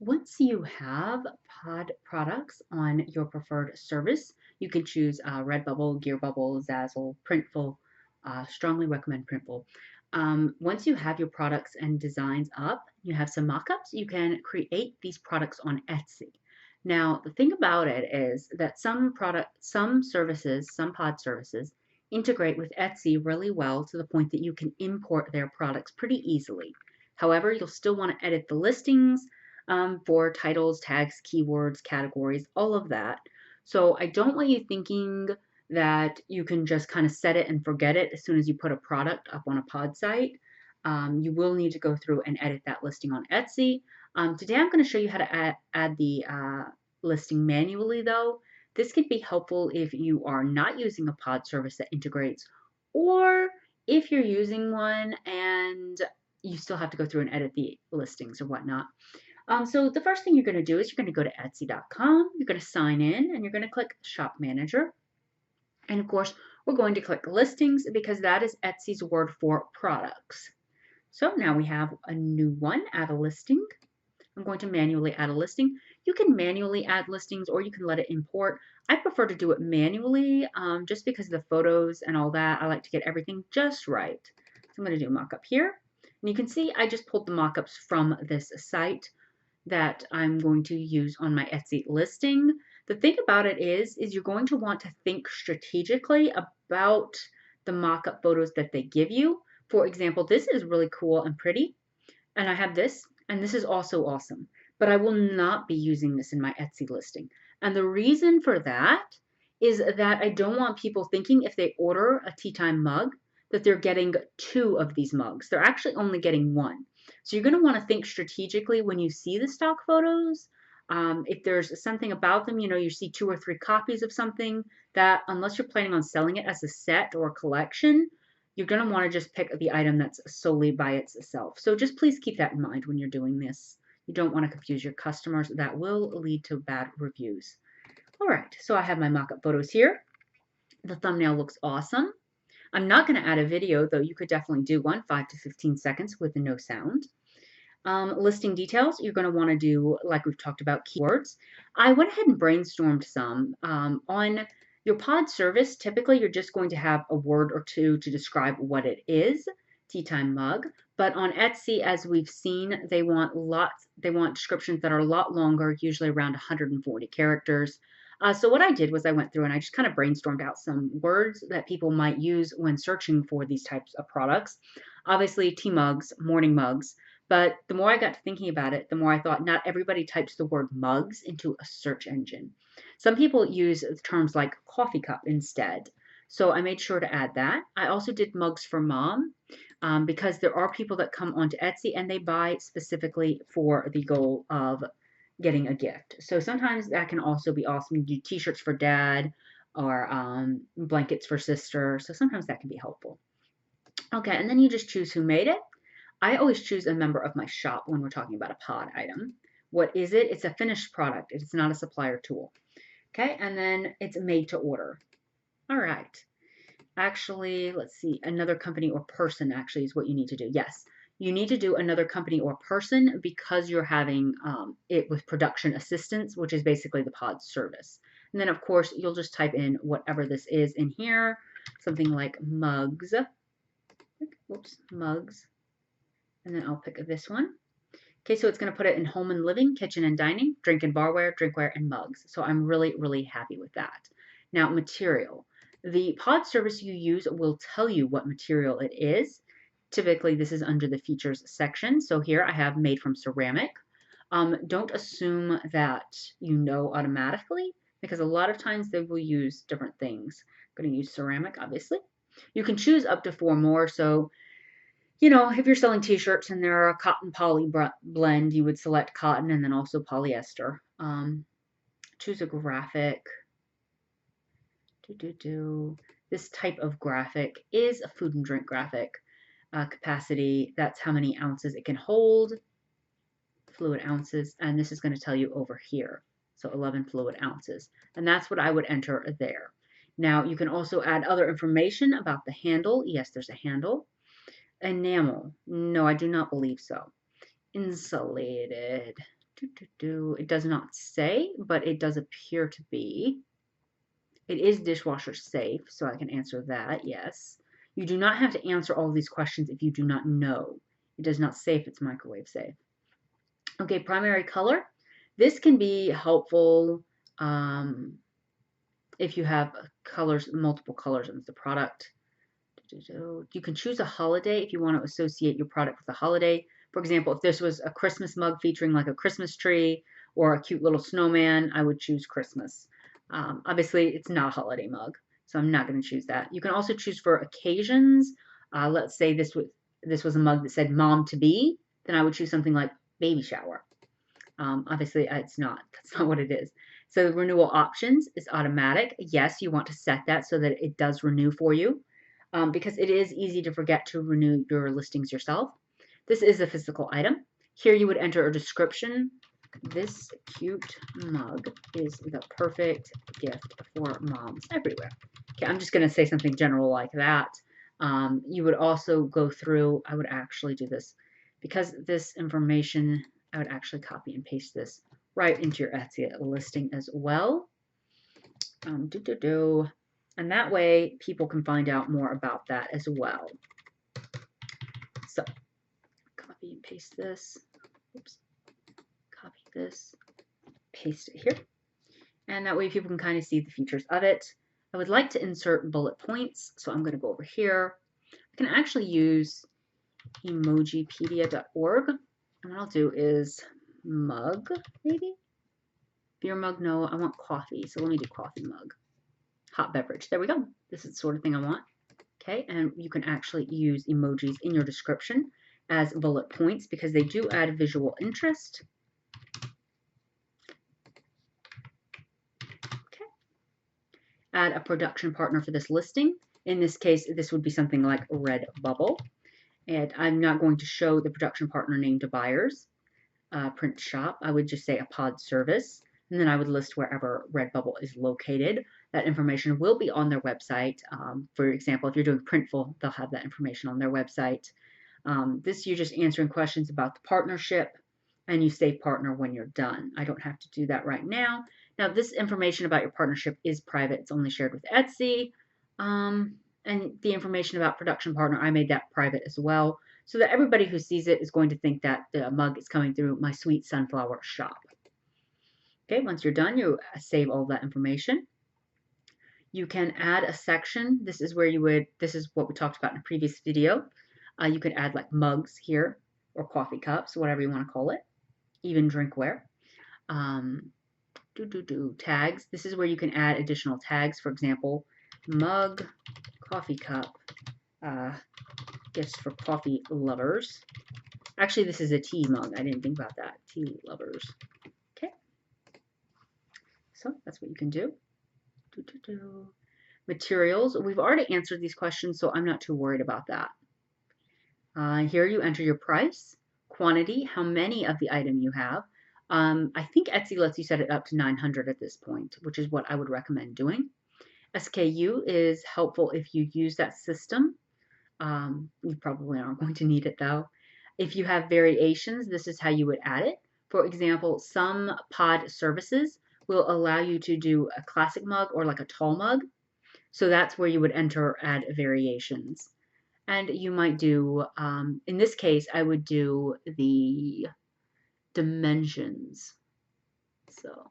Once you have pod products on your preferred service, you can choose Redbubble, Gearbubble, Zazzle, Printful. Strongly recommend Printful. Once you have your products and designs up, you have some mockups, you can create these products on Etsy. Now, the thing about it is that some pod services integrate with Etsy really well to the point that you can import their products pretty easily. However, you'll still want to edit the listings for titles, tags, keywords, categories, all of that. So I don't want you thinking that you can just kind of set it and forget it as soon as you put a product up on a pod site. You will need to go through and edit that listing on Etsy. Today I'm going to show you how to add the listing manually though. This can be helpful if you are not using a pod service that integrates, or if you're using one and you still have to go through and edit the listings or whatnot. So the first thing you're going to do is you're going to go to Etsy.com, you're going to sign in, and you're going to click Shop Manager. And of course, we're going to click Listings because that is Etsy's word for products. So now we have a new one, add a listing. I'm going to manually add a listing. You can manually add listings or you can let it import. I prefer to do it manually just because of the photos and all that. I like to get everything just right. So I'm going to do mockup here. And you can see I just pulled the mockups from this site that I'm going to use on my Etsy listing. The thing about it is you're going to want to think strategically about the mock-up photos that they give you. For example, this is really cool and pretty, and I have this, and this is also awesome, but I will not be using this in my Etsy listing. And the reason for that is that I don't want people thinking if they order a tea time mug that they're getting two of these mugs. They're actually only getting one. So you're going to want to think strategically when you see the stock photos. If there's something about them, you see two or three copies of something that, unless you're planning on selling it as a set or a collection, you're going to want to just pick the item that's solely by itself. So just please keep that in mind when you're doing this. You don't want to confuse your customers. That will lead to bad reviews. All right, so I have my mock-up photos here. The thumbnail looks awesome. I'm not going to add a video, though you could definitely do one, 5 to 15 seconds with no sound. Listing details, you're going to want to do, like we've talked about, keywords. I went ahead and brainstormed some. On your pod service, typically you're just going to have a word or two to describe what it is, tea time mug. But on Etsy, as we've seen, they want descriptions that are a lot longer, usually around 140 characters. So what I did was I went through and I just kind of brainstormed out some words that people might use when searching for these types of products. Obviously, tea mugs, morning mugs. But the more I got to thinking about it, the more I thought not everybody types the word mugs into a search engine. Some people use terms like coffee cup instead. So I made sure to add that. I also did mugs for mom because there are people that come onto Etsy and they buy specifically for the goal of getting a gift. So sometimes that can also be awesome. You do t-shirts for dad or blankets for sister. So sometimes that can be helpful. Okay, and then you just choose who made it. I always choose a member of my shop when we're talking about a pod item. What is it? It's a finished product. It's not a supplier tool. Okay, and then it's made to order. All right. Actually, let's see. Another company or person actually is what you need to do. Yes, you need to do another company or person because you're having it with production assistance, which is basically the pod service. And then, of course, you'll just type in whatever this is in here, something like mugs. Whoops, mugs. And then I'll pick this one. Okay, so it's going to put it in home and living, kitchen and dining, drink and barware, drinkware, and mugs. So I'm really, really happy with that. Now, material. The pod service you use will tell you what material it is. Typically, this is under the features section. So here I have made from ceramic. Don't assume that you know automatically because a lot of times they will use different things. I'm going to use ceramic, obviously. You can choose up to 4 more. So if you're selling t-shirts and they're a cotton poly blend, you would select cotton and then also polyester. Choose a graphic. This type of graphic is a food and drink graphic. Capacity, that's how many ounces it can hold. Fluid ounces, and this is going to tell you over here. So 11 fluid ounces. And that's what I would enter there. Now, you can also add other information about the handle. Yes, there's a handle. Enamel. No, I do not believe so. Insulated. It does not say, but it does appear to be. It is dishwasher safe, so I can answer that, yes. You do not have to answer all these questions if you do not know. It does not say if it's microwave safe. Okay, primary color. This can be helpful if you have colors, multiple colors in the product. You can choose a holiday if you want to associate your product with a holiday. For example, if this was a Christmas mug featuring like a Christmas tree or a cute little snowman, I would choose Christmas. Obviously, it's not a holiday mug, so I'm not going to choose that. You can also choose for occasions. Let's say this was a mug that said "Mom to be," then I would choose something like baby shower. Obviously, it's not. That's not what it is. So the renewal options is automatic. Yes, you want to set that so that it does renew for you because it is easy to forget to renew your listings yourself. This is a physical item. Here you would enter a description. This cute mug is the perfect gift for moms everywhere. Okay, I'm just going to say something general like that. You would also go through, I would actually do this because this information, I would actually copy and paste this right into your Etsy listing as well. And that way people can find out more about that as well. So copy and paste this. Oops. Copy this, paste it here. And that way people can kind of see the features of it. I would like to insert bullet points, so I'm going to go over here. I can actually use emojipedia.org. And what I'll do is mug, maybe? Beer mug, no, I want coffee. So let me do coffee mug. Hot beverage, there we go. This is the sort of thing I want. Okay, and you can actually use emojis in your description as bullet points because they do add visual interest. Okay. Add a production partner for this listing. In this case, this would be something like Redbubble. And I'm not going to show the production partner name to buyers. Print shop, I would just say a pod service. And then I would list wherever Redbubble is located. That information will be on their website. For example, if you're doing Printful, they'll have that information on their website. This, you're just answering questions about the partnership, and you say partner when you're done. I don't have to do that right now. Now, this information about your partnership is private. It's only shared with Etsy. And the information about production partner, I made that private as well, so that everybody who sees it is going to think that the mug is coming through my Sweet Sunflower shop. Okay, once you're done, you save all that information. You can add a section. This is where you would, this is what we talked about in a previous video. You could add like mugs here or coffee cups, whatever you want to call it, even drinkware. Tags. This is where you can add additional tags. For example, mug, coffee cup, gifts for coffee lovers. Actually, this is a tea mug. I didn't think about that. Tea lovers. Okay. So that's what you can do. Materials. We've already answered these questions, so I'm not too worried about that. Here you enter your price, quantity, how many of the item you have. I think Etsy lets you set it up to 900 at this point, which is what I would recommend doing. SKU is helpful if you use that system. You probably aren't going to need it though. If you have variations, this is how you would add it. For example, some pod services will allow you to do a classic mug or like a tall mug. So that's where you would enter add variations. And you might do, in this case, I would do the dimensions. So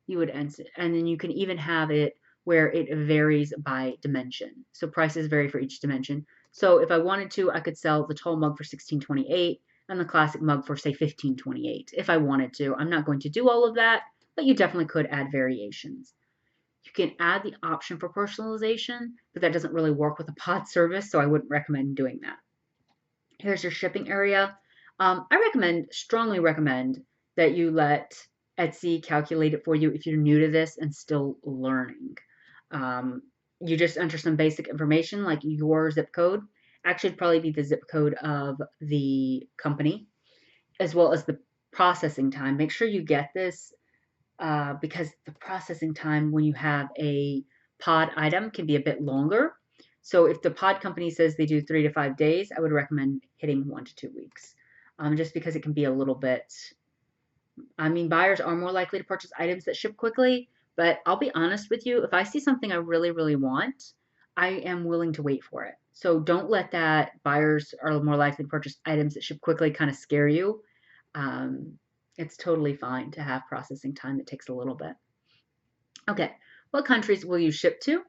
you would enter, and then you can even have it where it varies by dimension. So prices vary for each dimension. So if I wanted to, I could sell the tall mug for $16.28 and the classic mug for say $15.28 if I wanted to. I'm not going to do all of that, but you definitely could add variations. You can add the option for personalization, but that doesn't really work with a pod service, so I wouldn't recommend doing that. Here's your shipping area. I strongly recommend that you let Etsy calculate it for you if you're new to this and still learning. You just enter some basic information like your zip code. Actually, it'd probably be the zip code of the company, as well as the processing time. Make sure you get this because the processing time when you have a pod item can be a bit longer. So if the pod company says they do 3 to 5 days, I would recommend hitting 1 to 2 weeks, just because it can be a little bit I mean, buyers are more likely to purchase items that ship quickly, but I'll be honest with you, if I see something I really, really want, I am willing to wait for it. So don't let that buyers are more likely to purchase items that ship quickly kind of scare you. Um, it's totally fine to have processing time that takes a little bit. Okay, what countries will you ship to?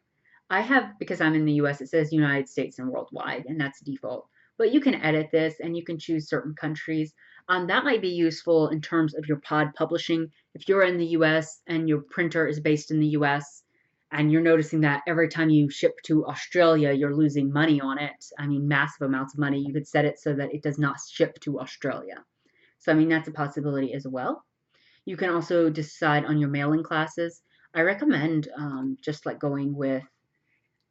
I have, because I'm in the US, it says United States and worldwide, and that's default. But you can edit this and you can choose certain countries. That might be useful in terms of your pod publishing. If you're in the US and your printer is based in the US and you're noticing that every time you ship to Australia, you're losing money on it, I mean, massive amounts of money, you could set it so that it does not ship to Australia. So, I mean, that's a possibility as well. You can also decide on your mailing classes. I recommend just like going with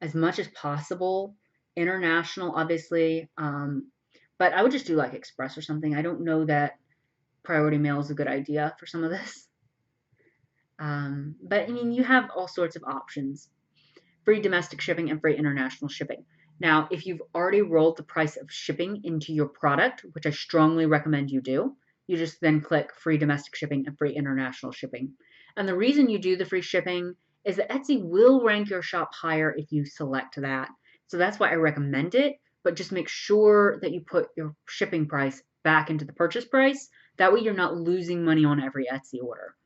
as much as possible international, obviously, but I would just do like Express or something. I don't know that priority mail is a good idea for some of this. But I mean, you have all sorts of options: free domestic shipping and free international shipping. Now, if you've already rolled the price of shipping into your product, which I strongly recommend you do, you just then click free domestic shipping and free international shipping. And the reason you do the free shipping is that Etsy will rank your shop higher if you select that. So that's why I recommend it, but just make sure that you put your shipping price back into the purchase price. That way you're not losing money on every Etsy order,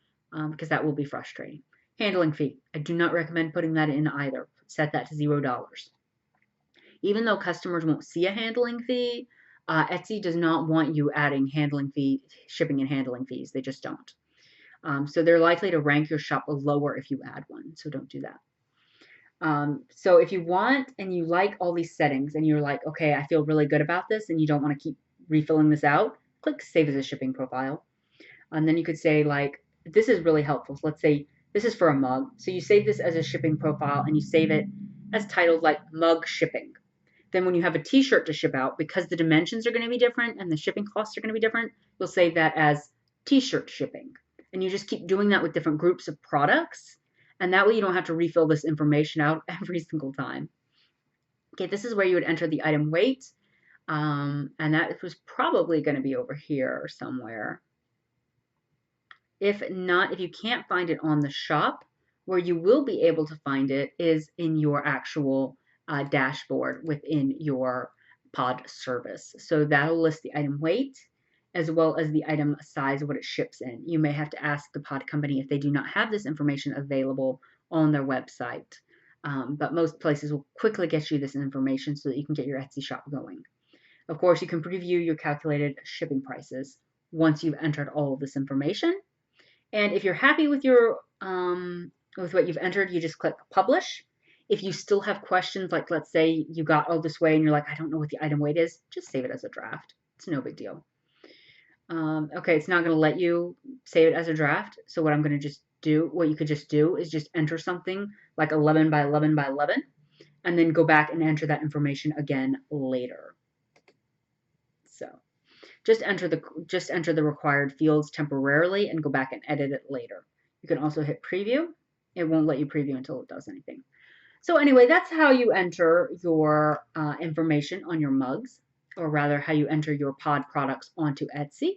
because that will be frustrating. Handling fee. I do not recommend putting that in either. Set that to $0. Even though customers won't see a handling fee, Etsy does not want you adding handling fee, shipping and handling fees. They just don't. So they're likely to rank your shop lower if you add one. So don't do that. So if you want and you like all these settings and you're like, okay, I feel really good about this and you don't want to keep refilling this out, click save as a shipping profile. And then you could say like, this is really helpful. So let's say this is for a mug. So you save this as a shipping profile and you save it as titled like mug shipping. Then when you have a t-shirt to ship out, because the dimensions are going to be different and the shipping costs are going to be different, you'll save that as t-shirt shipping. And you just keep doing that with different groups of products. And that way you don't have to refill this information out every single time. Okay, this is where you would enter the item weight. And that was probably going to be over here somewhere. If not, if you can't find it on the shop, where you will be able to find it is in your actual dashboard within your pod service. So that'll list the item weight as well as the item size, what it ships in. You may have to ask the pod company if they do not have this information available on their website. But most places will quickly get you this information so that you can get your Etsy shop going. Of course, you can preview your calculated shipping prices once you've entered all of this information. And if you're happy with your with what you've entered, you just click publish. If you still have questions, like let's say you got all this way and you're like, I don't know what the item weight is, just save it as a draft. It's no big deal. Okay, it's not going to let you save it as a draft. So what I'm going to just do, what you could just do is just enter something like 11 by 11 by 11, and then go back and enter that information again later. So just enter the required fields temporarily and go back and edit it later. You can also hit preview. It won't let you preview until it does anything. So anyway, that's how you enter your information on your mugs, or rather how you enter your pod products onto Etsy.